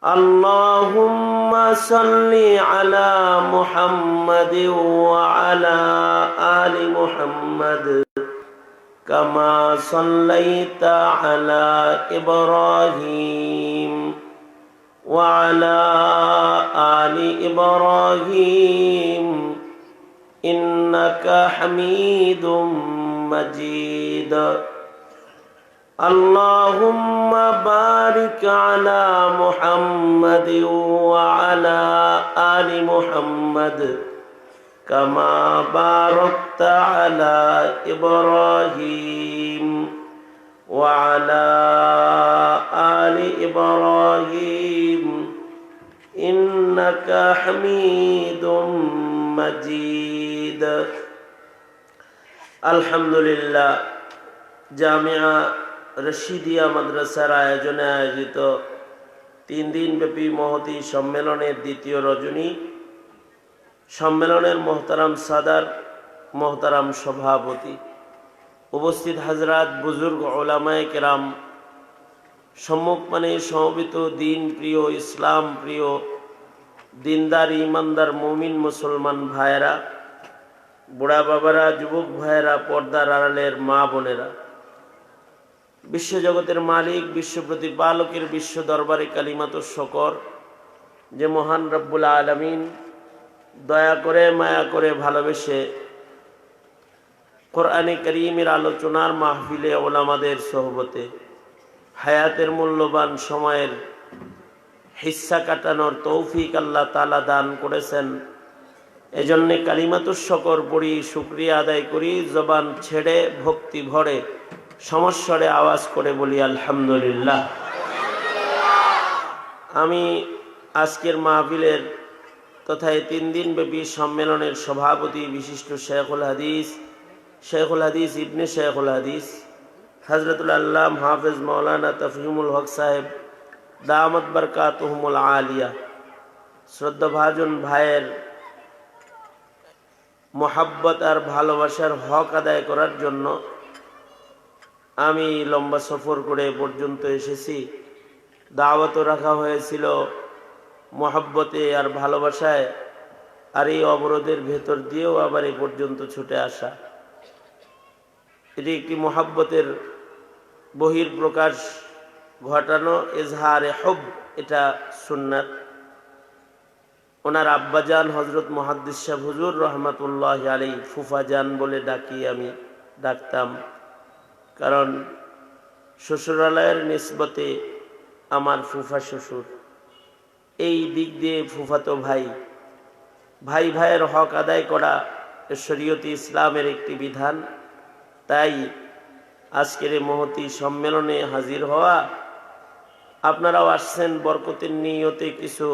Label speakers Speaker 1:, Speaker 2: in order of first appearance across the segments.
Speaker 1: اللهم صل على محمد وعلى آل محمد كما صليت على إبراهيم وعلى آل إبراهيم إنك حميد مجيد اللهم بارك على محمد وعلى آل محمد كما باركت على إبراهيم وعلى آل إبراهيم إنك حميد مجيد الحمد لله জামিয়া রশিদিয়া মাদ্রাসার আয়োজনে আয়োজিত 3 দিনব্যাপী মহতী সম্মেলনের দ্বিতীয় রজনী সম্মেলনের মোহতারাম সাদার, মোহতারাম সভাপতি, উপস্থিত হাজরাত, বুজুর্গ ওলামায়ে কেরাম, সম্মুখমানে সমবেত দিন প্রিয়, ইসলাম প্রিয়, দিনদার ইমানদার মুমিন মুসলমান ভাইয়েরা, বুড়া বাবারা, যুবক ভাইয়েরা, পর্দার আড়ালের মা বোনেরা, বিশ্বজগতের মালিক, বিশ্ব প্রতিপালকের বিশ্ব দরবারে কালিমাতুশ শকর যে মহান রব্বুল আলামিন দয়া করে, মায়া করে, ভালোবেসে কোরআনে কারীমের আলোচনার মাহফিলে ওলামাদের সোহবতে হায়াতের মূল্যবান সময়ের হিস্সা কাটানোর তৌফিক আল্লাহ তাআলা দান করেছেন। এজন্যে কালিমাতুশ শকর পড়ি, শুকরিয়া আদায় করি, জবান ছেড়ে ভক্তি ভরে সমস্বরে আওয়াজ করে বলি আলহামদুলিল্লাহ। আমি আজকের মাহফিলের তথা এই 3 দিনব্যাপী সম্মেলনের সভাপতি, বিশিষ্ট শেখুল হাদিস ইবনে শেখুল হাদিস হযরতুল আল্লাম হাফেজ মাওলানা তফহিমুল হক সাহেব দামাত বরকাতুহুমুল আলিয়া, শ্রদ্ধাভাজন ভাইয়ের মোহাব্বত আর ভালোবাসার হক আদায় করার জন্য আমি লম্বা সফর করে পর্যন্ত এসেছি। দাওয়াতও রাখা হয়েছিল মোহাব্বতে আর ভালোবাসায়, আর এই অবরোধের ভেতর দিয়েও আবার এই পর্যন্ত ছুটে আসা, এটি একটি মোহাব্বতের বহির্প্রকাশ ঘটানো, এজহারে হুব, এটা সুন্নাত। ওনার আব্বাজান হযরত মুহাদ্দিস সাহেব হুজুর রহমাতুল্লাহি আলাইহি ফুফাজান বলে আমি ডাকতাম, কারণ শ্বশুরালয়ের নিসবতে আমার ফুফা শ্বশুর। এই দিক দিয়ে ফুফাতো ভাই ভাইয়ের হক আদায় করা শরীয়তে ইসলামের একটি বিধান। তাই আজকের এই মহতী সম্মেলনে হাজির হওয়া, আপনারাও আসছেন বরকতের নিয়তে কিছু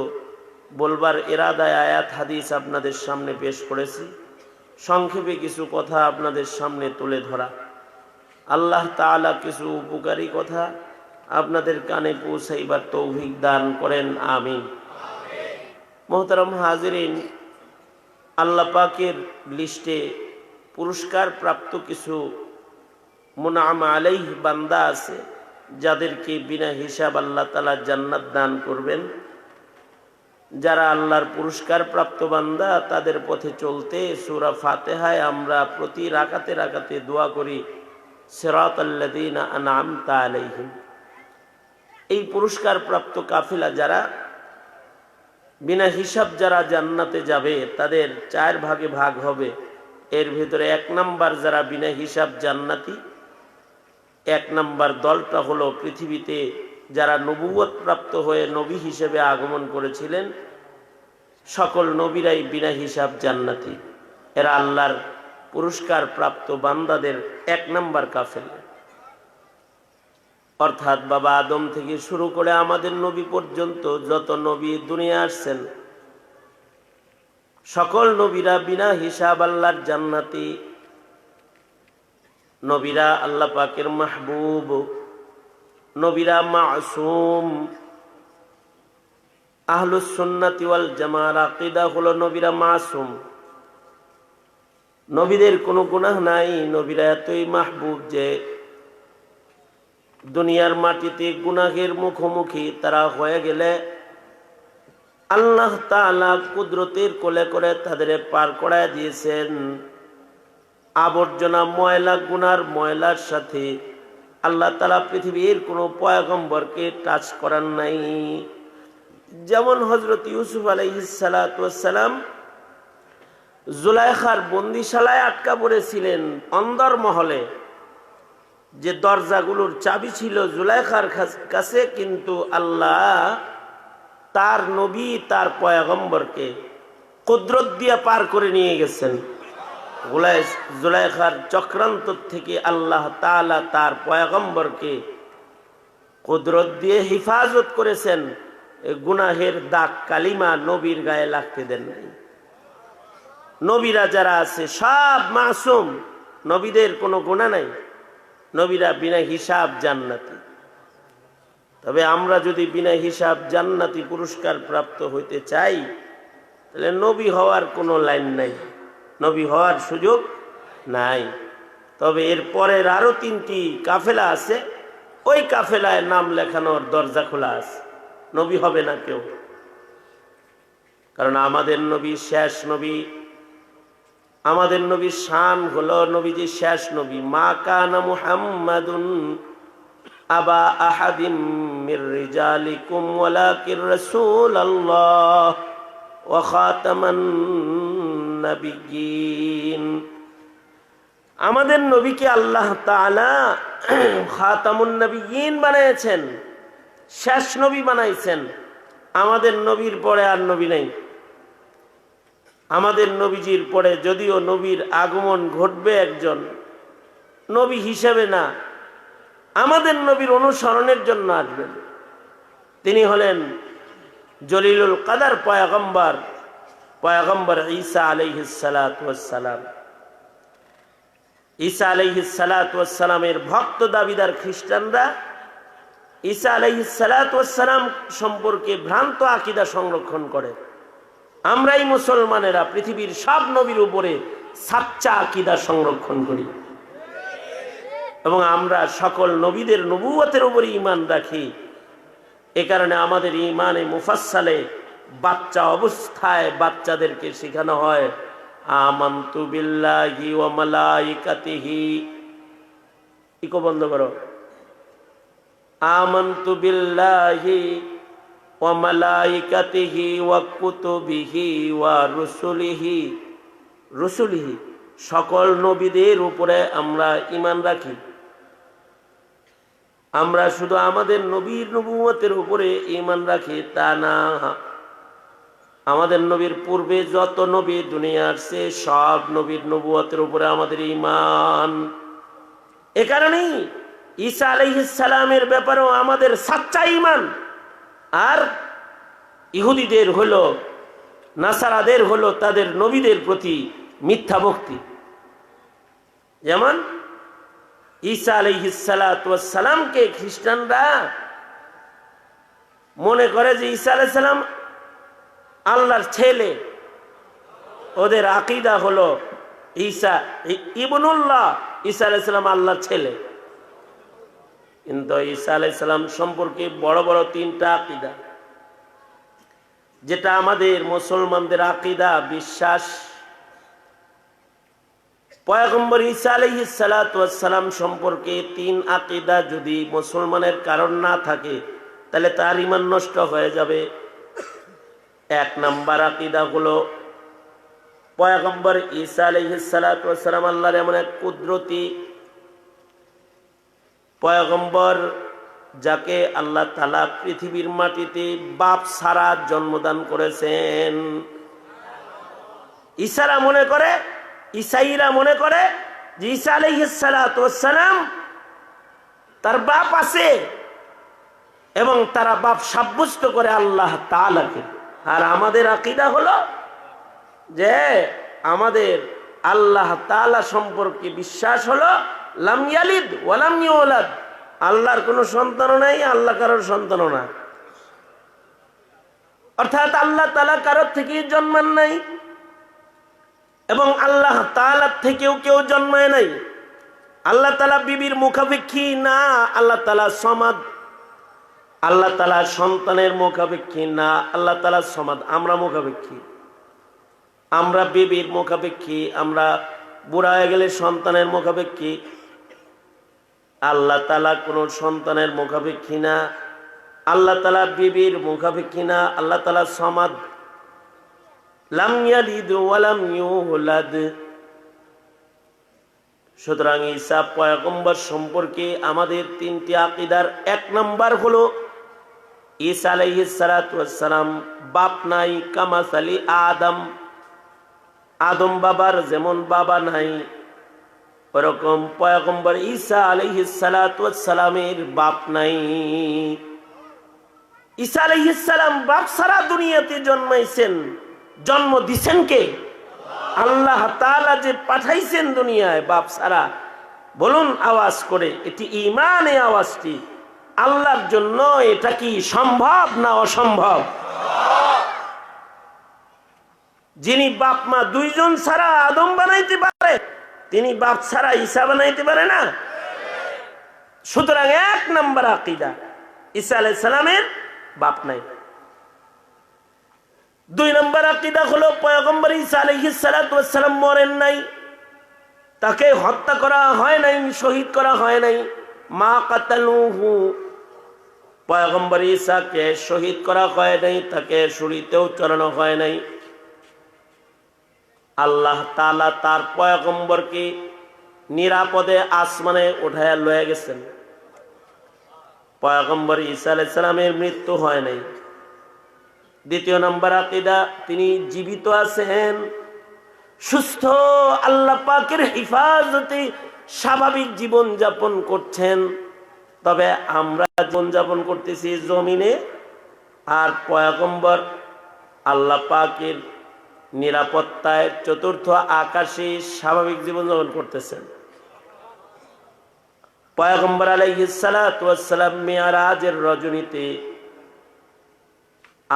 Speaker 1: বলবার ইরাদায় আয়াত হাদিস আপনাদের সামনে পেশ করেছি। সংক্ষেপে কিছু কথা আপনাদের সামনে তুলে ধরা, আল্লাহ তাআলা কিছু উপকারী কথা আপনাদের কানে পৌঁছাইবার তৌফিক দান করেন, আমিন। মোহতারাম হাজিরিন, আল্লাহ পাকের লিস্টে পুরস্কার প্রাপ্ত কিছু মুনআম আলাইহি বান্দা আছে, যাদেরকে বিনা হিসাব আল্লাহ তাআলা জান্নাত দান করবেন। যারা আল্লাহর পুরস্কার প্রাপ্ত বান্দা, তাদের পথে চলতে সূরা ফাতিহায় আমরা প্রতি রাকাতে দোয়া করি, সিরাতাল্লাযীনা আনআমতা আলাইহিম। এই পুরস্কার প্রাপ্ত কাফিলা যারা বিনা হিসাব যারা জান্নাতে যাবে, তাদের 4 ভাগে ভাগ হবে। এর ভিতরে 1 নাম্বার যারা বিনা হিসাব জান্নাতি, 1 নাম্বার দলটা হলো পৃথিবীতে যারা নবুয়ত প্রাপ্ত হয়ে নবী হিসেবে আগমন করেছিলেন। সকল নবীরাই বিনা হিসাব জান্নাতি, এরা আল্লাহর পুরস্কার প্রাপ্ত বান্দাদের 1 নাম্বার কাফেলা। অর্থাৎ বাবা আদম থেকে শুরু করে আমাদের নবী পর্যন্ত যত নবী দুনিয়া আসছেন, সকল নবীরা বিনা হিসাব আল্লাহর জান্নাতি। নবীরা আল্লাহ পাকের মাহবুব, নবীরা মাসুম। আহলুস সুন্নাতি ওয়াল জামাআর আকীদা হলো নবীরা মাসুম, নবীদের কোনো গুনাহ নাই। নবীরা এতই মাহবুব যে দুনিয়ার মাটিতে গুনাহের মুখোমুখি তারা হয়ে গেলে আল্লাহ তাআলা কুদরতের কোলে করে তাদের পার করায় দিয়েছেন। আবর্জনা ময়লা গুনার ময়লার সাথে আল্লাহ তাআলা পৃথিবীর কোনো পয়গম্বরকে টাচ করান নাই। যেমন হযরত ইউসুফ আলাইহিস সালাতু ওয়াস সালাম জুলাইখার বন্দিশালায় আটকা পড়েছিলেন অন্দর মহলে, যে দরজাগুলোর চাবি ছিল জুলাইখার কাছে, কিন্তু আল্লাহ তার নবী তার পয়গম্বরকে কুদরত দিয়ে পার করে নিয়ে গেছেন। জুলাইখার চক্রান্ত থেকে আল্লাহ তাআলা তার পয়গম্বরকে কুদরত দিয়ে হিফাজত করেছেন। গুনাহের দাগ কালিমা নবীর গায়ে লাগতে দেন নাই। নবীরা যারা আছে সব মাসুম, নবীদের কোনো গুনাহ নাই, নবীরা বিনা হিসাব জান্নাতি। তবে আমরা যদি বিনা হিসাব জান্নাতি পুরস্কার প্রাপ্ত হইতে চাই, তাহলে নবী হওয়ার কোনো লাইন নাই, নবী হওয়ার সুযোগ নাই। তবে এর পরের আরো 3টি কাফেলা আছে, ওই কাফেলায় নাম লেখানোর দরজা খোলা আছে, নবী হবে না কেউ। কারণ আমাদের নবী শেষ নবী, আমাদের নবীর শান হলো নবীজি শেষ নবী। মা কানা মুহাম্মাদুন আবা আহাদিম মির রিজালিকুম ওয়ালাকির রাসূলুল্লাহ ওয়া খাতামান নাবিয়্যিন। আমাদের নবীকে আল্লাহ তাআলা খাতামুন নাবিয়্যিন বানিয়েছেন, শেষ নবী বানাইছেন। আমাদের নবীর পরে আর নবী নেই। আমাদের নবীজির পরে যদিও নবীর আগমন ঘটবে একজন, নবী হিসেবে না, আমাদের নবীর অনুসরণের জন্য আসবেন। তিনি হলেন জলিলুল কাদার পয়গম্বর ঈসা আলাইহিস সালাতু ওয়াস সালাম। ঈসা আলাইহিস সালাতু ওয়াস সালামের ভক্ত দাবিদার খ্রিস্টানরা ঈসা আলাইহিস সালাতু ওয়াস সালাম সম্পর্কে ভ্রান্ত আকীদা সংরক্ষণ করে। আমরাই মুসলমানেরা পৃথিবীর সব নবীর উপরে সাচ্চা আকীদা সংরক্ষণ করি এবং আমরা সকল নবীদের নবুয়তের উপরে ঈমান রাখি। এ কারণে আমাদের ঈমানে মুফাসসালে বাচ্চা অবস্থায় বাচ্চাদেরকে শেখানো হয় আমানতু বিল্লাহি ওয়া মালাইকাতিহি। ইকো বন্ধ করো। আমানতু বিল্লাহি ওয়া মালাইকাতিহি ওয়া কুতুবিহি ওয়া রুসুলিহি, সকল নবীদের উপরে আমরা ঈমান রাখি। আমরা শুধু আমাদের নবীর নবুয়তের উপরে ঈমান রাখি তা না, আমাদের নবীর পূর্বে যত নবী দুনিয়ায় আসছে সব নবীর নবুয়তের উপরে আমাদের ঈমান। এ কারণেই ঈসা আলাইহিস সালামের ব্যাপারেও আমাদের সাচ্চা ঈমান। আর ইহুদিদের হলো, নাসারাদের হলো তাদের নবীদের প্রতি মিথ্যা ভক্তি। যেমন ঈসা আলাইহিস সালাতু ওয়াস সালামকে খ্রিস্টানরা মনে করে যে ঈসা আলাইহিস সালাম আল্লাহর ছেলে। ওদের আকীদা হলো ঈসা ইবনুল্লাহ, ঈসা আলাইহিস সালাম আল্লাহর ছেলে। কিন্তু ঈসা আলাইহিস সালাম সম্পর্কে বড় বড় 3টা আকীদা, যেটা আমাদের মুসলমানদের আকীদা বিশ্বাস। পয়গম্বর ঈসা আলাইহিস সালাতু ওয়াস সালাম সম্পর্কে 3 আকীদা যদি মুসলমানের কারণ না থাকে, তাহলে তার ঈমান নষ্ট হয়ে যাবে। 1 নাম্বার আকীদা হলো পয়গম্বর ঈসা আলাইহিস সালাতু ওয়াস সালাম আল্লাহর এমন এক কুদরতি পয়গম্বর, যাকে আল্লাহ তাআলা পৃথিবীর মাটিতে বাপ ছাড়া জন্মদান করেছেন। ঈসাইরা মনে করে যে ঈসা আলাইহিস সালাতু ওয়াস সালাম তার বাপ আছে এবং তারা বাপ সাব্যস্ত করে আল্লাহ তাআলাকে। আর আমাদের আকীদা হলো যে আমাদের আল্লাহ তাআলা সম্পর্কে বিশ্বাস হলো লাম ইয়ালিদ ওয়া লাম ইউলাদ, আল্লাহর কোনো সন্তানও নাই, আল্লাহ কারোর সন্তানও না। অর্থাৎ আল্লাহ তাআলা কারোর থেকে জন্মান নাই এবং আল্লাহ তাআলার থেকেও কেউ জন্মায় নাই। আল্লাহ তাআলা বিবির মুখাপেক্ষী না, আল্লাহ তাআলা সমাদ। আল্লাহ তাআলা সন্তানের মুখাপেক্ষী না, আল্লাহ তাআলা সমাদ। আমরা মুখাপেক্ষী, আমরা বিবির মুখাপেক্ষী, আমরা বুড়া হয়ে গেলে সন্তানের মুখাপেক্ষী। আল্লাহ তাআলা কোন সন্তানের মুখাপেক্ষী না, আল্লাহ তাআলা বিবির মুখাপেক্ষী না, আল্লাহ তাআলা সমাদ। লাম ইয়ালিদ ওয়া লাম ইউলাদ। সুতরাং ঈসা পয়গম্বর সম্পর্কে আমাদের তিনটি আকীদার এক নাম্বার হলো ঈসা আলাইহিস সালাতু ওয়াস সালাম বাপ নাই, কামাসালি আদম। আদম বাবার যেমন বাবা নাই, ওরকম পয়গম্বর ঈসা আলাইহিস সালাতু ওয়াস সালামের বাপ নাই। ঈসা আলাইহিস সালাম বাপ ছাড়া দুনিয়াতে জন্মাইছেন, জন্ম দিছেন কে? আল্লাহ তাআলা যে পাঠাইছেন দুনিয়ায় বাপ ছাড়া। বলুন আওয়াজ করে, এটি ঈমানে আওয়াজটি আল্লাহর জন্য। এটা কি সম্ভব না অসম্ভব? যিনি বাপ মা দুইজন ছাড়া আদম বানাইতে পারে, তিনি বাপ ছাড়া ঈসা বানাইতে পারে না। সুতরাং এক নাম্বার আকীদা, ঈসা আলাইহিস সালামের বাপ নাই। দুই নম্বর আকীদা হলো পয়গম্বর ঈসা আলাইহিস সালাতু ওয়াস সালাম মরেন নাই, তাকে হত্যা করা হয় নাই, শহীদ করা হয় নাই। মা কাতালুহু, পয়গম্বর ঈসাকে শহীদ করা হয় নাই, তাকে ছুরিতেও চড়ানো হয় নাই। আল্লাহ তাআলা তার পয়গম্বরকে নিরাপদে আসমানে উঠায়া লয়ে গেছেন। পয়গম্বর ঈসা আলাইহিস সালামের মৃত্যু হয় নাই। দ্বিতীয় নম্বর আকীদা, তিনি জীবিত আছেন, সুস্থ, আল্লাহ পাকের হিফাজতে স্বাভাবিক জীবন যাপন করছেন। তবে আমরা জীবন যাপন করতেছি জমিনে, আর পয়গম্বর আল্লাহ পাকের নিরাপত্তায় চতুর্থ আকাশে স্বাভাবিক জীবন যাপন করতেছেন। পয়গম্বর আলাইহিস সালাতু ওয়াস সালাম মিরাজের রজনীতে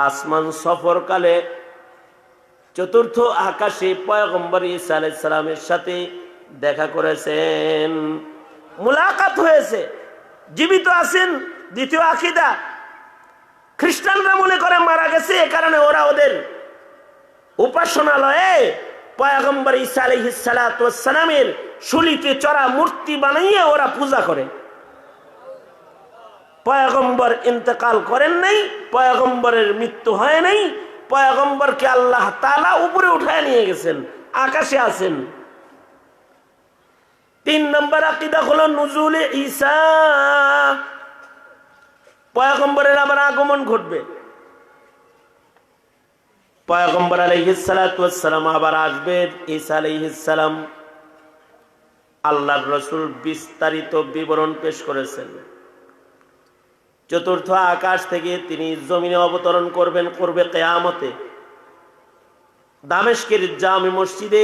Speaker 1: আসমান সফরকালে চতুর্থ আকাশে পয়গম্বর ঈসা আলাইহিস সালামের সাথে দেখা করেছেন, মুলাকাত হয়েছে, জীবিত আছেন। দ্বিতীয় আকীদা, খ্রিস্টানরা মনে করে মারা গেছে, এ কারণে ওরা ওদের উপাসনালয়ে পয়গম্বর ঈসা আলাইহিস সালাতু ওয়াস সালামের শুলিতে চড়া মূর্তি বানিয়ে ওরা পূজা করে। পয়গম্বর ইন্তেকাল করেন নাই, পয়গম্বরের মৃত্যু হয় নাই, পয়গম্বরকে আল্লাহ তাআলা উপরে উঠায় নিয়ে গেছেন, আকাশে আছেন। তিন নম্বর আকীদা হলো নুজুলে ঈসা, পয়গম্বরের আবার আগমন ঘটবে। পয়গম্বর আলাইহিস সালাতু ওয়াস সালাম আবার আসবেন। ঈসা আলাইহিস সালাম আল্লাহর রাসূল বিস্তারিত বিবরণ পেশ করেছেন। চতুর্থ আকাশ থেকে তিনি জমিনে অবতরণ করবেন, করবে কিয়ামতে। দামেস্কের জামে মসজিদে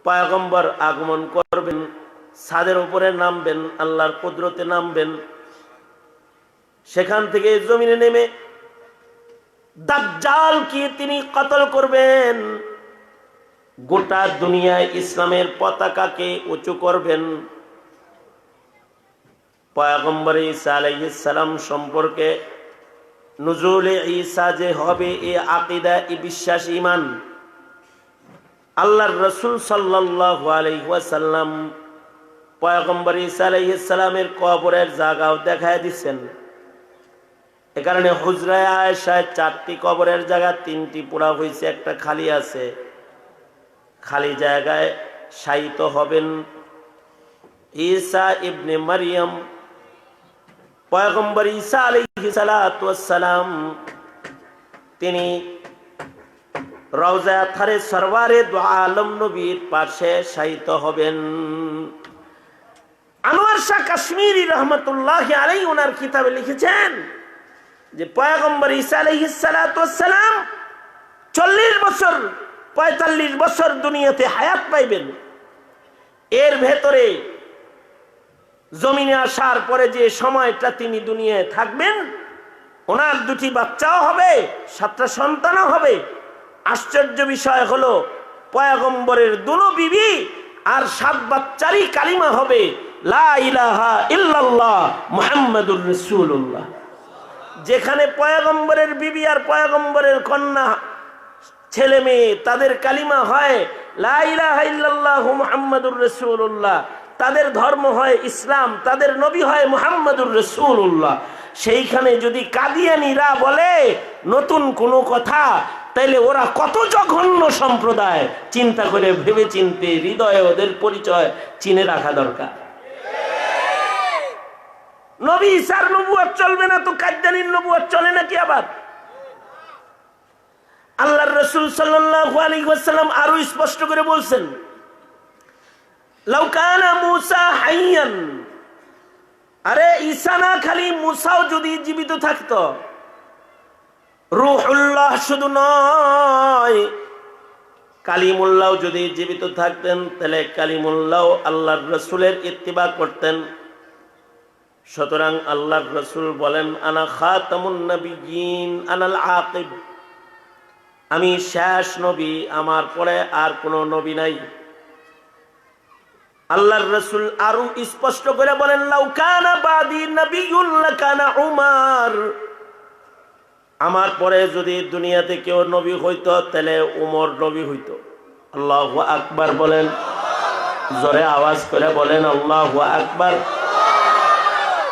Speaker 1: পয়গম্বর আগমন করবেন, ছাদের উপরে নামবেন, আল্লাহর কুদরতে নামবেন। সেখান থেকে জমিনে নেমে দাজ্জালকে তিনি কতল করবেন, গোটা দুনিয়ায় ইসলামের পতাকাকে উঁচু করবেন। পয়গম্বর ঈসা আলাইহিস সালাম সম্পর্কে নুজুলে ঈসা যে হবে, এ আকীদা, এ বিশ্বাস, ঈমান আল্লাহর রাসূল সাল্লাল্লাহু আলাইহি ওয়াসাল্লাম পয়গম্বর ঈসা আলাইহিস সালামের কবরের জায়গাও দেখায় দিচ্ছেন। এ কারণে হুজরায়ে আয়েশায় 4টি কবরের জায়গা, 3টি পোড়া হয়েছে, একটা খালি আছে। খালি জায়গায় শায়িত হবেন ঈসা ইবনে মারইয়াম। পয়গম্বর ঈসা আলাইহিস সালাতু ওয়াস সালাম তিনি রওজা থারে সরওয়ারে দু আলম নবীর পাশে শায়িত হবেন। আনোয়ার শাহ কাশ্মীরি রহমাতুল্লাহি আলাইহি ওনার কিতাবে লিখেছেন যে পয়গম্বর ঈসা আলাইহিস সালাতু ওয়াস সালাম 40 বছর 45 বছর দুনিয়াতে হায়াত পাইবেন। এর ভেতরে জমিনে আসার পরে যে সময়টা তিনি দুনিয়ায় থাকবেন, ওনার 2টি বাচ্চাও হবে, 7টা সন্তানও হবে। আশ্চর্য বিষয় হলো পয়গম্বরের 2 বিবি আর 7 বাচ্চারই কালিমা হবে লা ইলাহা ইল্লাল্লাহ মুহাম্মাদুর রাসূলুল্লাহ। যেখানে পয়গম্বরের বিবি আর পয়গম্বরের কন্যা ছেলে মেয়ে তাদের কালিমা হয় লা ইলাহা ইল্লাল্লাহু মুহাম্মাদুর রাসূলুল্লাহ, তাদের ধর্ম হয় ইসলাম, তাদের নবী হয় মুহাম্মাদুর রাসূলুল্লাহ, সেইখানে যদি কাদিয়ানীরা বলে নতুন কোনো কথা, তাইলে ওরা কত জঘন্য সম্প্রদায়, চিন্তা করে ভেবে চিনতে হৃদয়ে ওদের পরিচয় চিনে রাখা দরকার। নবী ঈসার নবুয়ত চলবে না তো কাদিয়ানীর নবুয়ত চলে নাকি? আবার আল্লাহর রাসূল সাল্লাল্লাহু আলাইহি ওয়াসাল্লাম আরো স্পষ্ট করে বলছেন, লাউ কানা মূসা হাইয়ান, আরে ঈসা না খালি মূসাও যদি জীবিত থাকতো, রূহুল্লাহ শুধু নয় কালিমুল্লাহ যদি জীবিত থাকতেন, তাহলে কালিমুল্লাহ আল্লাহর রাসূলের ইত্তিবা করতেন। সুতরাং আল্লাহর রাসূল বলেন, আনা খাতামুন নবিয়্যিন আনাল আকিব, আমি শেষ নবী, আমার পরে আর কোনো নবী নাই। আল্লাহর রাসূল আরো স্পষ্ট করে বলেন, লাউ কানা বাদি নবিয়্যুন লাকানা উমর, আমার পরে যদি দুনিয়াতে কেউ নবী হইতো তাহলে উমর নবী হইতো। আল্লাহু আকবার বলেন, জোরে আওয়াজ করে বলেন আল্লাহু আকবার।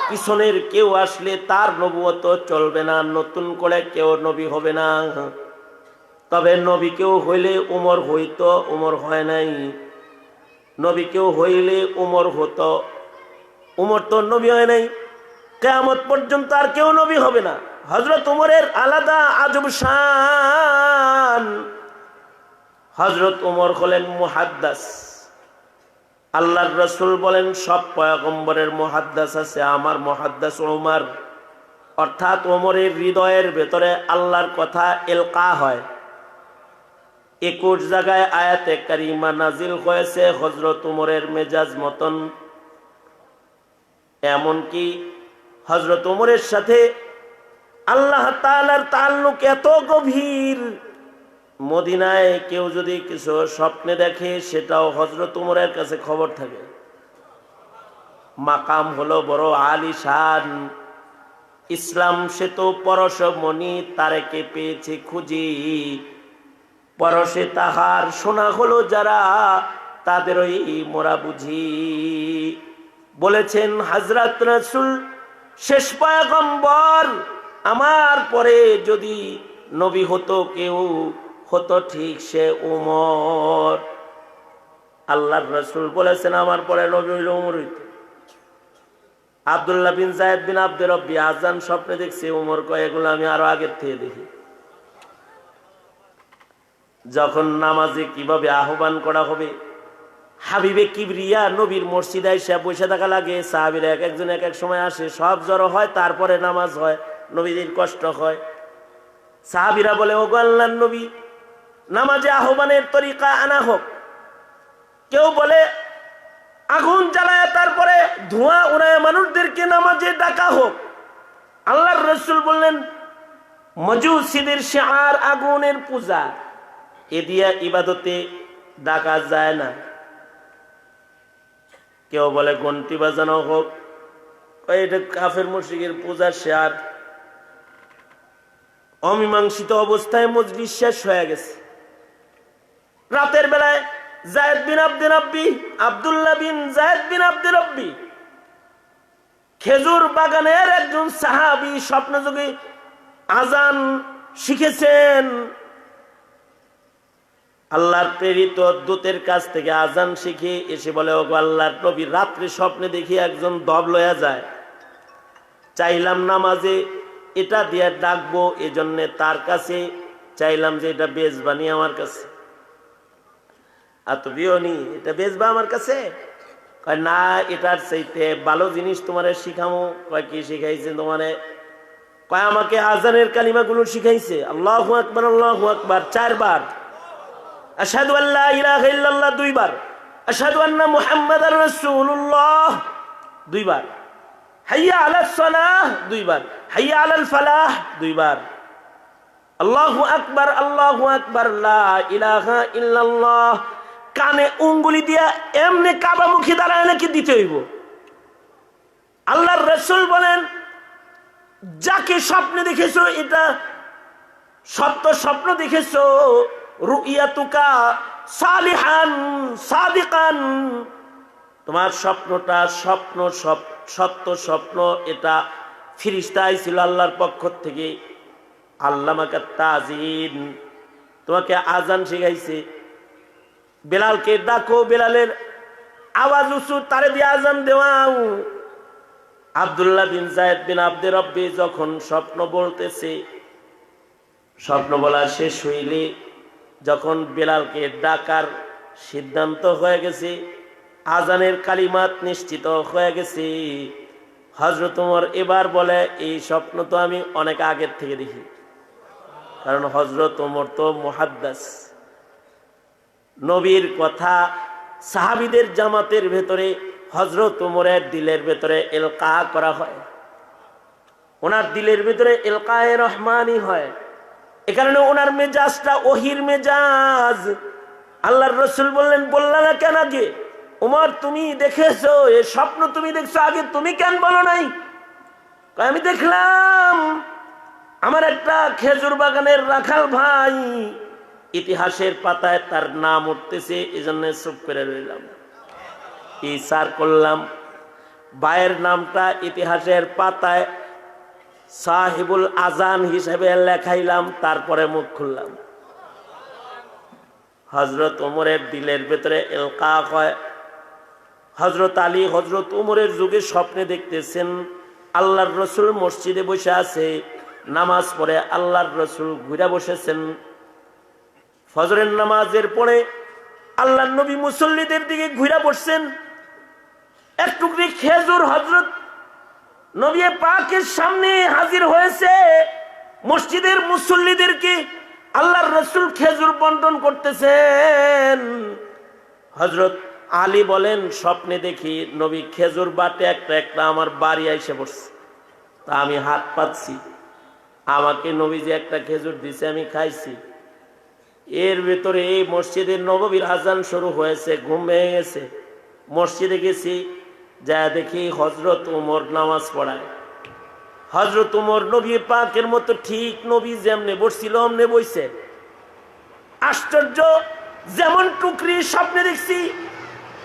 Speaker 1: পিছনের কেউ আসলে তার নবুয়ত চলবে না, নতুন করে কেউ নবী হবে না। তবে নবী কেউ হইলে উমর হইতো, উমর হয় নাই। নবী কেউ হইলে উমর হতো, উমর তো নবী হয় নাই। কিয়ামত পর্যন্ত আর কেউ নবী হবে না। হযরত উমরের আলাদা আজব শান। হযরত উমর হলেন মুহাদ্দিস। আল্লাহর রাসূল বলেন, সব পয়গম্বরের মুহাদ্দিস আছে, আমার মুহাদ্দিস উমর। অর্থাৎ উমরের হৃদয়ের ভেতরে আল্লাহর কথা ইলকা হয়। 21 জায়গায় আয়াতে কারিমা নাজিল হয়েছে হযরত উমরের মেজাজ মতন। এমনকি হযরত উমরের সাথে আল্লাহ তাআলার তাআল্লুক এত গভীর, মদিনায় কেউ যদি কিছু স্বপ্নে দেখে সেটাও হযরত উমরের কাছে খবর থাকে। মাকাম হলো বড় আলিশান। ইসলাম সে তো পরশমণি, তারেকে পেয়েছে খুঁজি, পরশে তাহার শোনা হলো যারা, তাদেরই মোরা বুঝি। বলেছেন হযরত রাসূল শেষ পয়গম্বর, আমার পরে যদি নবী হতো কেউ, হতো ঠিক সে উমর। আল্লাহর রাসূল বলেছেন আমার পরে নবী হইল উমর হইতো। আব্দুল্লাহ বিন যায়েদ বিন আব্দুর রব্বি আজান স্বপ্নে দেখছে, উমর কয় এগুলো আমি আরো আগের থেকে দেখি। যখন নামাজে কিভাবে আহ্বান করা হবে, হাবিবে কিবরিয়া নবীর মসজিদে এসে বসে থাকা লাগে। সাহাবীরা এক একজন এক এক সময় আসে, সব জড়ো হয়, তারপরে নামাজ হয়। নবীদের কষ্ট হয়। সাহাবীরা বলে, ওগো আল্লাহর নবী, নামাজে আহ্বানের তরিকা আনা হোক। কেউ বলে আগুন জ্বালায় তারপরে ধোঁয়া উড়ায় মানুষদেরকে নামাজে ডাকা হোক। আল্লাহর রাসূল বললেন, মজুসীদের শিআর আগুনের পূজা, এ দিয়া ইবাদতে ডাকা যায় না। কেউ বলে ঘন্টি বাজানো হোক, এটা কাফের মুশরিকের পূজার শিআর। অমীমাংসিত অবস্থায় মজলিস শেষ হয়ে গেছে। রাতের বেলায় যায়েদ বিন আব্দুর রব্বি, আব্দুল্লাহ বিন যায়েদ বিন আব্দুর রব্বি, খেজুর বাগানের একজন সাহাবী, স্বপ্নযোগে আজান শিখেছেন। আল্লাহর প্রেরিত দূতের কাছ থেকে আজান শিখে এসে বলে, ওগো আল্লাহর নবী, রাত্রে স্বপ্নে দেখি একজন দব লয়া যায়, চাইলাম নামাজে এটা দিয়ে ডাকবো, এজন্য তার কাছে চাইলাম যে এটা বেচবানি আমার কাছে। আর তো বিয়নি, এটা বেচবা আমার কাছে? কয় না, এটার চাইতে ভালো জিনিস তোমারে শিখামো। কয় কি শিখাইছে তোমারে? কয় আমাকে আজানের কালিমাগুলো শিখাইছে, আল্লাহু আকবার আল্লাহু আকবার 4 বার, আশহাদু আল্লা ইলাহা ইল্লাল্লাহ 2 বার, আশহাদু আন্না মুহাম্মাদার রাসূলুল্লাহ 2 বার, হাইয়া আলাস সালাহ 2 বার, হাইয়া আলাল ফালাহ 2 বার, আল্লাহু আকবার লা ইলাহা ইল্লাল্লাহ। কানে উঙ্গুলি দিয়া এমনি কাবামুখী দাঁড়ায় নাকি দিতে হইব? আল্লাহর রাসূল বলেন, যাকে স্বপ্নে দেখেছো এটা সত্য স্বপ্ন দেখেছো, রুইয়াতুকা সালিহান সাদিকান, তোমার স্বপ্নটা সত্য স্বপ্ন, এটা ফেরেশতা আইছিল আল্লাহর পক্ষ থেকে। আল্লামাকা তাজিন, তোমাকে আজান শিখাইছে। বেলালকে ডাকো, বেলালের আওয়াজ উঁচু, তারে দিয়ে আজান দেওয়াও। আব্দুল্লাহ বিন যায়েদ বিন আব্দে রব্বি যখন স্বপ্ন বলতেছে, স্বপ্ন বলা শেষ হইলে যখন বেলালকে ডাকার সিদ্ধান্ত হয়ে গেছে, আজানের কালিমাত নিশ্চিত হয়ে গেছে, হযরত ওমর এবার বলে এই স্বপ্ন তো আমি অনেক আগের থেকে দেখি। কারণ হযরত ওমর তো মুহাদ্দিস, নবীর কথা সাহাবীদের জামাতের ভেতরে হযরত ওমরের দিলের ভেতরে ইলকা করা হয়, ওনার দিলের ভেতরে ইলকায়ে রহমানি হয়। এ কারণে ওনার মেজাজটা ওহির মেজাজ। আল্লাহর রাসূল বললেন, বললা না কেন আগে? ওমর তুমি দেখেছো, এই স্বপ্ন তুমি দেখছো, আগে তুমি কেন বলো নাই? আমি দেখলাম আমার একটা খেজুর বাগানের রাখাল ভাই, ইতিহাসের পাতায় তার নাম উঠতেছে, এজন্য চুপ করে রইলাম, ইসার করলাম। ভাইয়ের নামটা ইতিহাসের পাতায় সাহিবুল আজান হিসেবে লেখাইলাম, তারপরে মুখ খুললাম। হযরত ওমরের দিলের ভেতরে ইলকা হয়। হযরত আলী হযরত ওমরের যুগে স্বপ্নে দেখতেছেন আল্লাহর রাসূল মসজিদে বসে আছে, নামাজ পড়ে আল্লাহর রাসূল ঘুরে বসেছেন। ফজরের নামাজের পরে আল্লাহর নবী মুসল্লিদের দিকে ঘুরে বসছেন। এক টুকরি খেজুর হযরত নবী পাকের সামনে হাজির হয়েছে। মসজিদের মুসল্লিদেরকে আল্লাহর রাসূল খেজুর বন্টন করতেছেন। হযরত আলী বলেন, স্বপ্নে দেখি নবী খেজুর বাটে একটা একটা আমার বাড়ি এসে পড়ছে, তা আমি হাত পাচ্ছি, আমাকে নবী যে একটা খেজুর দিছে আমি খাইছি। এর ভেতরে এই মসজিদের নববীর আজান শুরু হয়েছে, ঘুম ভেঙে গেছে। মসজিদে গেছি, যা দেখি হযরত ওমর নামাজ পড়ায়। হযরত ওমর নবী পাকের মতো ঠিক নবী যেমনে বসছিল অমনে বইছে। আশ্চর্য, যেমন টুকরি স্বপ্নে দেখছি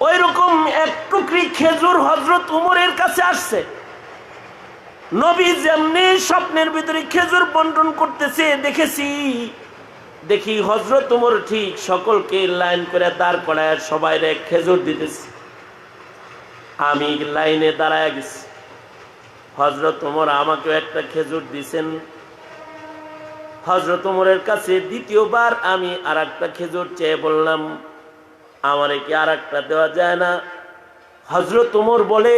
Speaker 1: ওই রকম এক টুকরি খেজুর হযরত ওমরের কাছে আসছে। নবী যেমনি স্বপ্নের ভিতরে খেজুর বন্টন করতেছে দেখেছি, দেখি হযরত ওমর ঠিক সকলকে লাইন করে দাঁড় করায় সবাইরে খেজুর দিতেছে। আমি লাইনে দাঁড়ায় গেছি, হযরত ওমর আমাকেও একটা খেজুর দিছেন। হযরত ওমরের কাছে দ্বিতীয়বার আমি আর একটা খেজুর চেয়ে বললাম, আমারে কি আর একটা দেওয়া যায় না? হযরত ওমর বলে,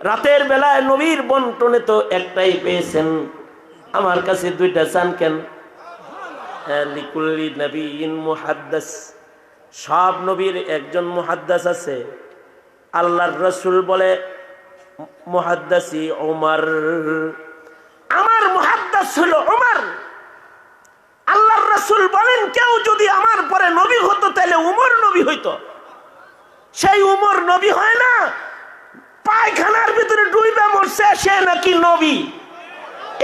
Speaker 1: রাতের বেলায় নবীর বন্টনে তো একটাই পেয়েছেন, আমার কাছে দুইটা চান কেন? লিকুল্লি নবিয়্যিন মুহাদ্দিস, সব নবীর একজন মুহাদ্দিস আছে। আল্লাহর রাসূল বলে মুহাদ্দিসি ওমর, আমার মুহাদ্দিস হলো ওমর। আল্লাহর রাসূল বলেন, কেউ যদি আমার পরে নবী হতো তাহলে উমর নবী হইতো। সেই উমর নবী হয় না, পায়খানার ভিতরে ডুইবা মরছে, সে নাকি নবী।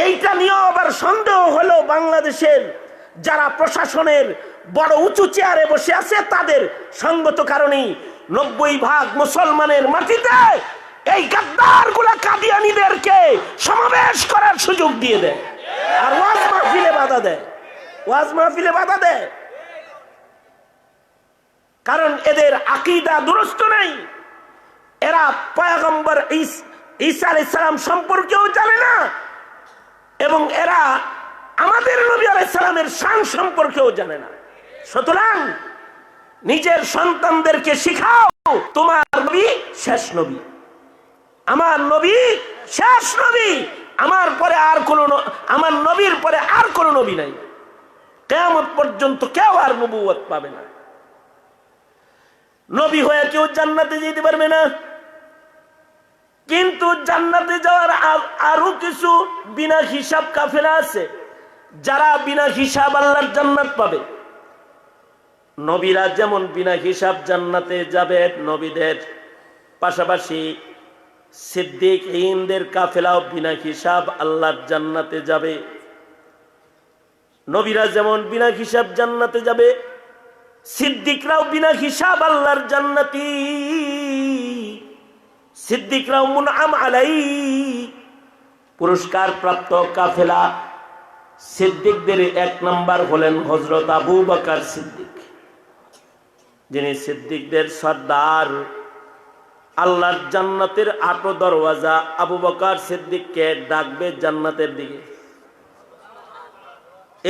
Speaker 1: এইটা নিয়ে আবার সন্দেহ হলো বাংলাদেশের যারা প্রশাসনের বড় উঁচু চেয়ারে বসে আছে, তাদের সঙ্গত কারণেই 90% মুসলমানের মাটিতে এই গাদ্দার গুলা কাদিয়ানীদেরকে সমাবেশ করার সুযোগ দিয়ে দেয় আর ওয়াজ মাহফিলে বাধা দেয়, ওয়াজ মাহফিলে বাধা দেয়। কারণ এদের আকীদা দুরস্ত নাই, এরা পয়গম্বর ঈসা আলাইহিস সালাম সম্পর্কেও জানে না, এবং এরা আমাদের নবী আলাইহিস সালামের শান সম্পর্কেও জানে না। সুতরাং নিজের সন্তানদেরকে শিখাও, তোমার নবী শেষ নবী, আমার নবী শেষ নবী, আমার নবীর পরে আর কোন নবী নাই, কিয়ামত পর্যন্ত কেউ আর নবুয়ত পাবে না। নবী হয়ে কেউ জান্নাতে যেতে পারবে না, কিন্তু জান্নাতে যাওয়ার আরো কিছু বিনা হিসাব কাফেলা আছে, যারা বিনা হিসাব আল্লাহর জান্নাত পাবে। নবীরা যেমন বিনা হিসাব জান্নাতে যাবে, নবীদের পাশাপাশি সিদ্দিকীনদের কাফেলাও বিনা হিসাব আল্লাহর জান্নাতে যাবে। নবীরা যেমন বিনা হিসাব জান্নাতে যাবে, সিদ্দিকরাও বিনা হিসাব আল্লাহর জান্নাতি। সিদ্দিকরাও মুনআম আলাই, পুরস্কার প্রাপ্ত কাফেলা। সিদ্দিকদের এক নাম্বার হলেন হযরত আবু বকর সিদ্দিক, যিনি সিদ্দিকদের সর্দার। আল্লাহর জান্নাতের ৮ দরওয়াজা আবু বকর সিদ্দিককে ডাকবে জান্নাতের দিকে।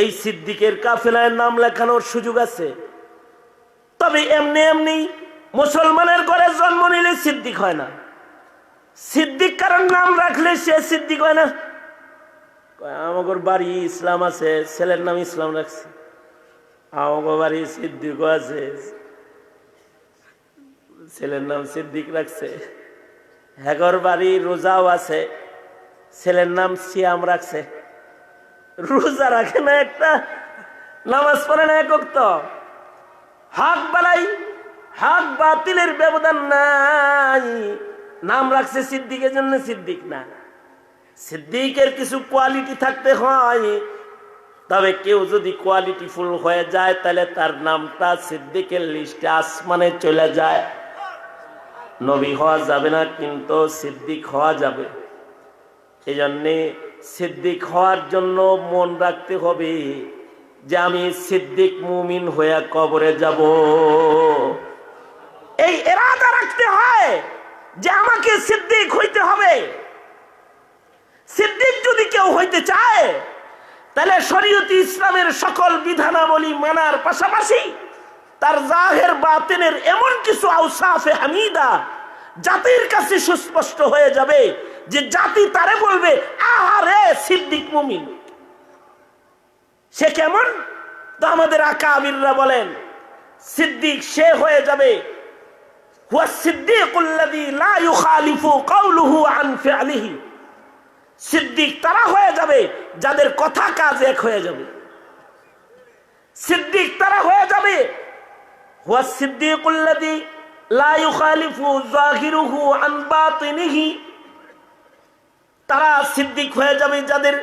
Speaker 1: এই সিদ্দিকের কাফেলায় নাম লেখানোর সুযোগ আছে। তবে এমনি এমনি মুসলমানের ঘরে জন্ম নিলে সিদ্দিক হয় না। সিদ্দিক কারণ নাম রাখলে সে সিদ্দিক হয় না। আমাদের বাড়ি ইসলাম আছে, ছেলের নাম ইসলাম রাখছে। আমাদের বাড়ি সিদ্দিকও আছে, ছেলের নাম সিদ্দিক রাখছে। হেগর বাড়ি রোজাও আছে, ছেলের নাম সিয়াম রাখছে। রোজা রাখে না একটা, নামাজ পড়ে না এক ওয়াক্ত। হক বালাই হক বাতিলের ব্যবধান নাই, নাম রাখছে সিদ্দিকের জন্য সিদ্দিক না। সিদ্দিকের কিছু কোয়ালিটি থাকতে হয়। তবে কেউ যদি কোয়ালিটি ফুল হয়ে যায় তাহলে তার নামটা সিদ্দিকের লিস্টে আসমানে চলে যায়। নবী হওয়া যাবে না, কিন্তু সিদ্দিক হওয়া যাবে। এই জন্যে সিদ্দিক হওয়ার জন্য মন রাখতে হবে যে আমি সিদ্দিক মুমিন হয়ে কবরে যাব। এই ইরাদা রাখতে হয় যে আমাকে সিদ্দিক হইতে হবে। সিদ্দিক যদি কেউ হইতে চায় তাহলে শরীয়তে ইসলামের সকল বিধানাবলী মানার পাশাপাশি তার জাহের বাতিনের এমন কিছু আওসাফে হামিদা জাতির কাছে সুস্পষ্ট হয়ে যাবে যে জাতি তারে বলবে, আহারে সিদ্দিক মুমিন। সে কেমন? তো আমাদের আকাবিররা বলেন সিদ্দিক সে হয়ে যাবে হুয়া সিদ্দিকুল্লাযী লা ইউখালিফু কাওলুহু আন ফি'লিহি। সিদ্দিক তারা হয়ে যাবে যাদের কথা কাজ এক হয়ে যাবে। সিদ্দিক তারা হয়ে যাবে হুয়া সিদ্দিকুল্লাযী লা ইউখালিফু যাহিরুহু আন বাতিনিহি। তারা সিদ্দিক হয়ে যাবে যাদের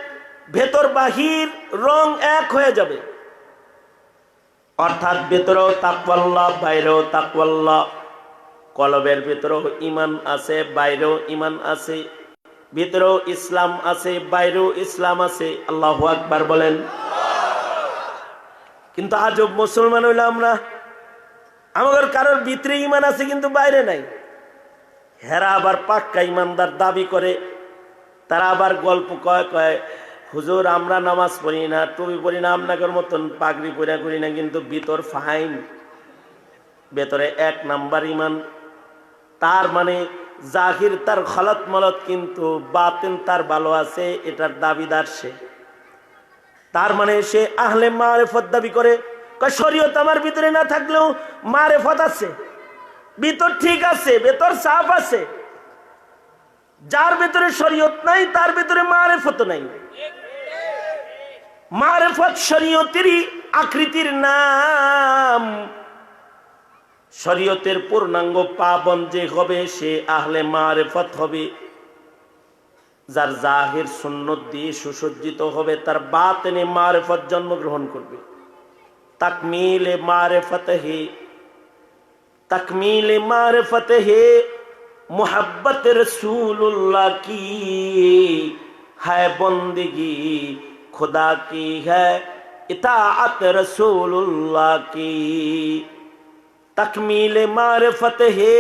Speaker 1: ভেতর বাহির রং এক হয়ে যাবে, অর্থাৎ ভেতরেও তাকওয়াল্লাহ বাইরেও তাকওয়াল্লাহ। কলবের ভেতরেও ঈমান আছে, বাইরেও ঈমান আছে। ভিতরেও ইসলাম আছে, বাইরেও ইসলাম আছে। আল্লাহু আকবার বলেন। কিন্তু আজব মুসলমান হইল আমরা, আমাদের কারোর ভিতরে ঈমান আছে কিন্তু বাইরে নাই। হেরা আবার পাক্কা ঈমানদার দাবি করে। তারা আবার গল্প কয় হুজুর আমরা নামাজ পড়ি না, টুপি পড়ি না, আপনাদের মতন পাগড়ি পরে করি না, কিন্তু ভিতর ফাইন, ভেতরে এক নাম্বার ঈমান। তার মানে জাহির তার খলত মলত কিন্তু বাতিন তার ভালো আছে, এটার দাবিদার সে। তার মানে সে আহলে মারিফত দাবি করে। শরীয়ত আমার ভিতরে না থাকলেও মারিফত আছে, ভিতর ঠিক আছে, ভেতর সাফ আছে। যার ভেতরে শরীয়ত নাই তার ভেতরে মারিফত নাই। মারিফত শরীয়তেরই আকৃতির নাম। শরীয়তের পূর্ণাঙ্গ পাবন যে হবে সে আহলে মারিফত হবে। যার জাহির সুন্নত দিয়ে সুসজ্জিত হবে তার বাতিনে মারিফত জন্মগ্রহণ করবে। তাকমিলে মারিফত হে मोहब्बत रसूलुल्लाह की है बंदगी खुदा की है इताअत रसूलुल्लाह की। तकमील मारिफत है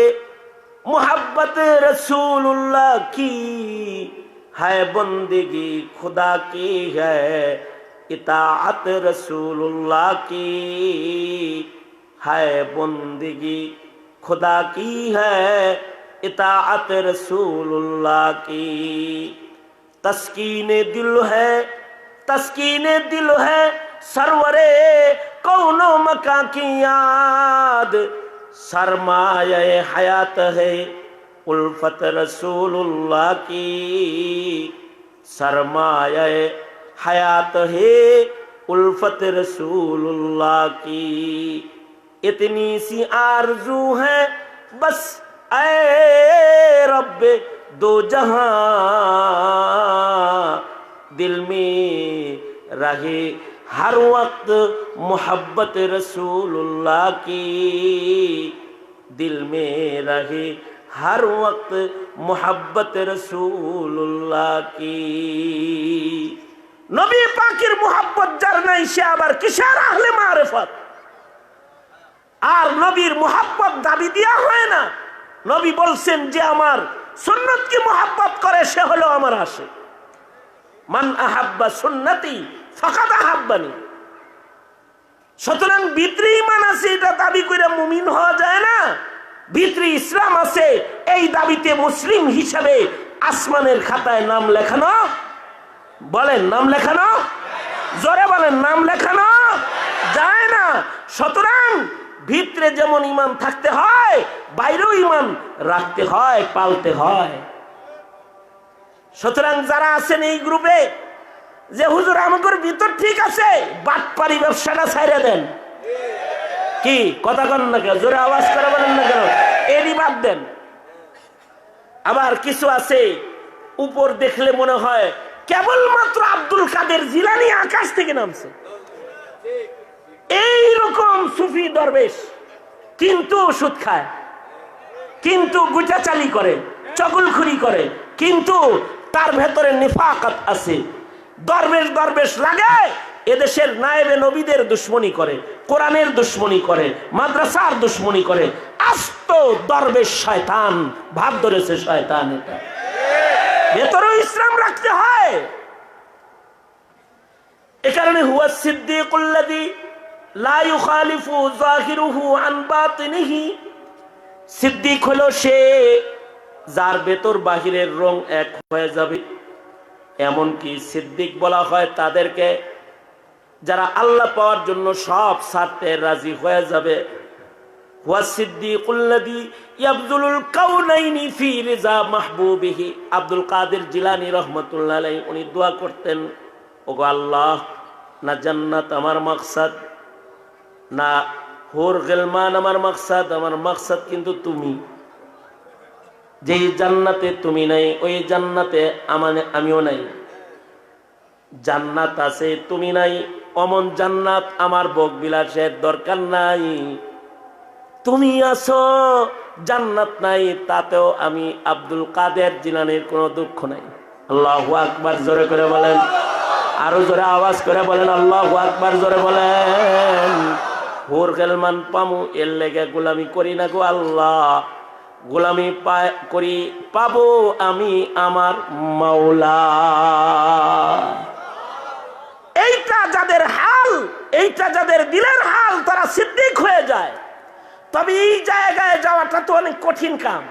Speaker 1: मोहब्बत रसूलुल्लाह की है बंदगी खुदा की है इताअत रसूलुल्लाह की है बंदगी खुदा की है इताअत रसूलुल्लाह की। तस्कीने दिल है सरवरे कौनो मका की याद। सरमाये हयात है उल्फत रसूलुल्लाह की। सरमाये हयात है उल्फत रसूलुल्लाह की। इतनी सी आरज़ू है बस ऐ रब्बे दो जहां दिल में रहे हर वक्त मोहब्बत रसूलुल्लाह की दिल में रहे हर वक्त मोहब्बत रसूलुल्लाह की नबी पाकेर मोहब्बत जार নাই সে আবার কিসের আহলে মারিফত আর নবীর মোহব্বত দাবি দেয়া হয় না নবী বলছেন যে আমার সুন্নাত কি মোহব্বত করে সে হলো আমার আশিক মান আহাব্বা সুন্নতি ফাকাদ আহাব্বানি সুতরাং ভিতরে ঈমান আছে এটা দাবি করে মুমিন হওয়া যায় না ভিতরে ইসলাম আছে এই দাবিতে মুসলিম হিসেবে আসমানের খাতায় নাম লেখানো বলেন নাম লেখানো জোরে বলেন নাম লেখানো যায় না সুতরাং ভিতরে যেমন ঈমান থাকতে হয় বাইরেও ঈমান রাখতে হয় পালতে হয় সুতরাং যারা আছেন এই গ্রুপে যে হুজুর আমাদের ভিতর ঠিক আছে বাটপারি ব্যবসাটা ছাইড়া দেন কি কথা কন না কেন জোরে আওয়াজ করে বলেন না কেন এরই বাদ দেন আবার কিছু আছে উপর দেখলে মনে হয় কেবলমাত্র আব্দুল কাদের জিলানী আকাশ থেকে নামছে এইরকম সুফি দরবেশ কিন্তু সুদ খায় কিন্তু গুটাচালি করে চগলখুরি করে কিন্তু তার ভেতরে নিফাকাত আছে দরবেশ দরবেশ লাগে এদেশের নায়েবে নবীদের দুশমনি করে কোরআনের দুশমনি করে মাদ্রাসার দুশমনি করে আস্ত দরবেশ শয়তান ভাব ধরেছে শয়তান এটা ভেতরেও ইসলাম রাখতে হয় এ কারণে হুয়া সিদ্দিকুল্লাযী লা ইউখালিফু যাহিরুহু আন বাতিনিহি সিদ্দিক হলো সে যার ভেতর বাহিরের রং এক হয়ে যাবে এমনকি সিদ্দিক বলা হয় তাদেরকে যারা আল্লাহ পাওয়ার জন্য সব ছাড়তে রাজি হয়ে যাবে হুয়া সিদ্দিকুল্লাযী ইয়াবযুলুল কাউনাইনি ফি রিজা মাহবুবিহি আব্দুল কাদের জিলানী রাহমাতুল্লাহ আলাইহি উনি দোয়া করতেন ওগো আল্লাহ না জান্নাত আমার মাকসাদ না হুর গিলমান আমার মাকসাদ কিন্তু তুমি যেই জান্নাতে তুমি নাই ওই জান্নাতে আমিও নাই জান্নাত আছে তুমি নাই অমন জান্নাত আমার ভোগ বিলাসের দরকার নাই তুমি আছো জান্নাত নাই তাতেও আমি আব্দুল কাদের জিলানীর কোনো দুঃখ নাই আল্লাহু আকবার জোরে করে বলেন আরো জোরে আওয়াজ করে বলেন আল্লাহু আকবার জোরে বলেন হুর গিলমান পামু এর লেগে গোলামি করি না গো আল্লাহ গোলামি করি পাবো আমি আমার মাওলা এইটা যাদের হাল এইটা যাদের দিলের হাল তারা সিদ্দিক হয়ে যায় তবে এই জায়গায় যাওয়াটা তো অনেক কঠিন কাম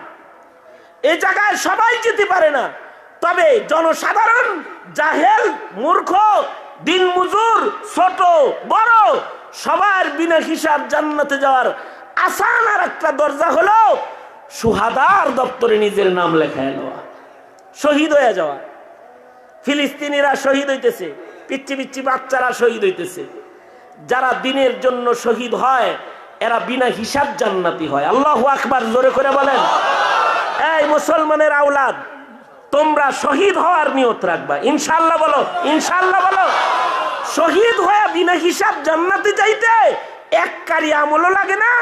Speaker 1: এই জায়গায় সবাই যেতে পারে না তবে জনসাধারণ জাহেল মূর্খ দিনমজুর ছোট বড় সবার বিনা হিসাব জান্নাতে যাওয়ার আসান আর একটা দরজা হলো সুহাদার দপ্তরে নিজের নাম লেখায় নেওয়া শহীদ হয়ে যাওয়া ফিলিস্তিনিরা শহীদ হইতেছে পিচ্ছি পিচ্ছি বাচ্চারা শহীদ হইতেছে যারা দিনের জন্য শহীদ হয় এরা বিনা হিসাব জান্নাতি হয় আল্লাহু আকবার জোরে করে বলেন এই মুসলমানের আওলাদ তোমরা শহীদ হওয়ার নিয়ত রাখবা ইনশাআল্লাহ বলো ইনশাআল্লাহ বলো শহীদ হয়ে বিনা হিসাব জান্নাতে যাইতে এক কারি আমলও লাগে না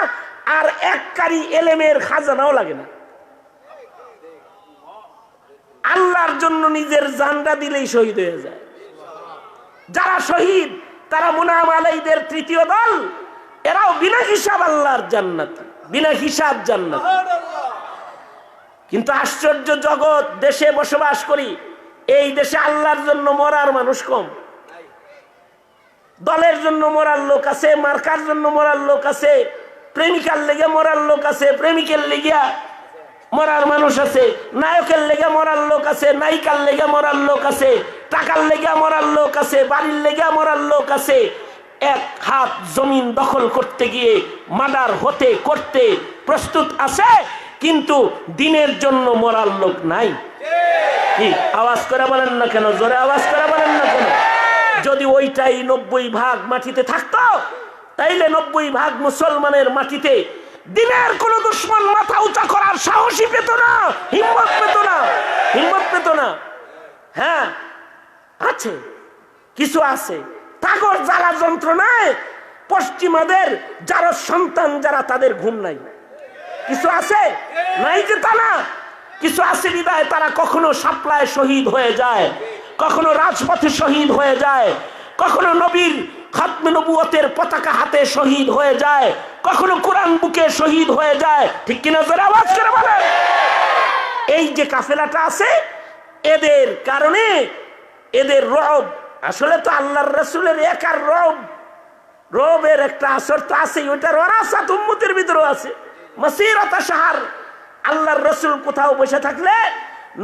Speaker 1: আর এক কারি এলেমের খাজানাও লাগে না আল্লাহর জন্য নিজের জানটা দিলেই শহীদ হয়ে যায় যারা শহীদ তারা মুনাম আলাইদের তৃতীয় দল এরাও বিনা হিসাব আল্লাহর জান্নাত বিনা হিসাব জান্নাত কিন্তু আশ্চর্য জগৎ দেশে বসবাস করি এই দেশে আল্লাহর জন্য মরার মানুষ কম দলের জন্য মরার লোক আছে মার্কার জন্য মরার লোক আছে প্রেমিকার লেগে মরার লোক আছে প্রেমিকের লেগিয়া মরার মানুষ আছে নায়কের লেগে মরার লোক আছে নায়িকার লেগে মরার লোক আছে টাকার লেগে মরার লোক আছে বাড়ির লেগে মরার লোক আছে এক হাত জমিন দখল করতে গিয়ে মার্ডার হতে করতে প্রস্তুত আছে কিন্তু দিনের জন্য মরার লোক নাই কি আওয়াজ করে বলেন না কেন জোরে আওয়াজ করে বলেন না কেন যদি ওইটাই 90 ভাগ মাটিতে থাকতো তাইলে 90 ভাগ মুসলমানের মাটিতে
Speaker 2: দিনের কোন দুশ্মন মাথা উঁচা করার সাহসই পেত না, হিম্মত পেত না, হিম্মত পেত না। হ্যাঁ আছে, কিছু আছে তাগর জ্বালা যন্ত্রণায় পশ্চিমাদের যারা সন্তান যারা তাদের ঘুম নাই। কিছু আছে, নাই যে তা না, কিছু আছে বিদায় তারা কখনো সাপ্লায় শহীদ হয়ে যায়, কখনো রাজপথে শহীদ হয়ে যায়, কখনো নবীর খাতমে নবুয়তের পতাকা হাতে শহীদ হয়ে যায়, কখনো কোরআন বুকে শহীদ হয়ে যায়। ঠিক কিনা জোরে আওয়াজ করে বলেন। এই যে কাফেলাটা আছে, এদের কারণে এদের রব, আসলে তো আল্লাহর রাসূলের একার রব, রবের একটা আসর তো আছে, ওইটার ওয়ারাসাত উম্মতের ভিতরেও আছে। মাসিরাতা শাহর, আল্লাহর রাসূল কোথাও বসে থাকলে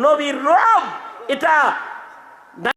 Speaker 2: নবীর রব এটা